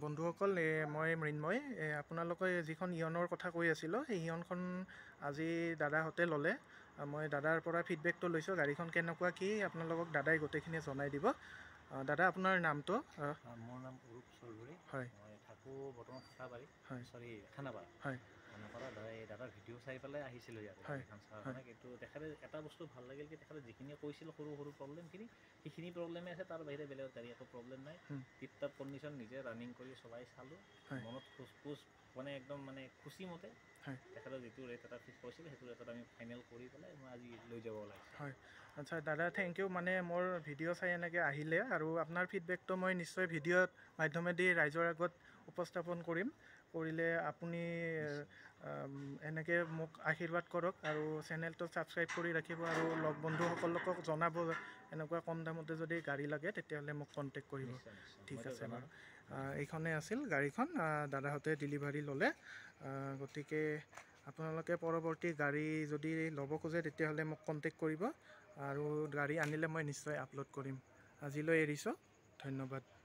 বন্ধুসকল, মই মৃন্ময়। আপোনালোকে যিখন ইয়নৰ কথা কৈ আছিলোঁ, সেই ইয়নখন আজি দাদাহঁতে ল'লে। মই দাদাৰ পৰা ফিডবেকটো লৈছোঁ। গাড়ীখন কেনেকুৱা কি আপোনালোকক দাদাই গোটেইখিনি জনাই দিব। দাদা, আপোনাৰ নামটো? মোৰ নাম অৰূপ চৌধুৰী। হয়। মই থাকোঁ বৰ্তমান খানাপাৰা। হয়। খানাপাৰা। হয়। খানাপাৰা দাদাৰ ভিডিঅ' চাই পেলাই আহিছিলোঁ ইয়াতে হয়। গাড়ীখন চোৱাৰ হয়। কাৰণে। কিন্তু তেখেতে এটা বস্তু ভাল লাগিল কি, তেখেতে যিখিনি কৈছিল সৰু সৰু প্ৰব্লেমখিনি, সেইখিনি প্ৰব্লেমেই আছে। তাৰ বাহিৰে বেলেগ গাড়ী একো প্ৰব্লেম নাই। টিপ টপ কণ্ডিশ্যন, নিজে ৰানিং কৰি চলাই চালোঁ। হয়। মনত খোজ মানে একদম খুচিমতে হয়। তেখেতে যিটো ৰেট এটা ফিক্স কৰিছিল, সেইটো ৰেটত আমি ফাইনেল কৰি পেলাই মই আজি লৈ যাব ওলাইছোঁ। হয়। আচ্ছা দাদা, থেংক ইউ। মোৰ ভিডিঅ' চাই এনেকৈ আহিলে, আৰু আপোনাৰ ফিডবেকটো মই নিশ্চয় ভিডিঅ'ত মাধ্যমেদি ৰাইজৰ আগত উপস্থাপন কৰিলে আপুনি এনেকৈ মোক আশীৰ্বাদ কৰক, আৰু চেনেলটো ছাবস্ক্ৰাইব কৰি ৰাখিব, আৰু লগ বন্ধুসকলকো জনাব এনেকুৱা কম দামতে যদি গাড়ী লাগে তেতিয়াহ'লে মোক কণ্টেক্ট কৰিব। ঠিক আছে বাৰু। এইখনেই আছিল গাড়ীখন, দাদাহঁতে ডেলিভাৰী ল'লে। গতিকে আপোনালোকে পৰৱৰ্তী গাড়ী যদি ল'ব খোজে তেতিয়াহ'লে মোক কণ্টেক্ট কৰিব, আৰু গাড়ী আনিলে মই নিশ্চয় আপলোড কৰিম। আজিলৈ এৰিছোঁ। ধন্যবাদ।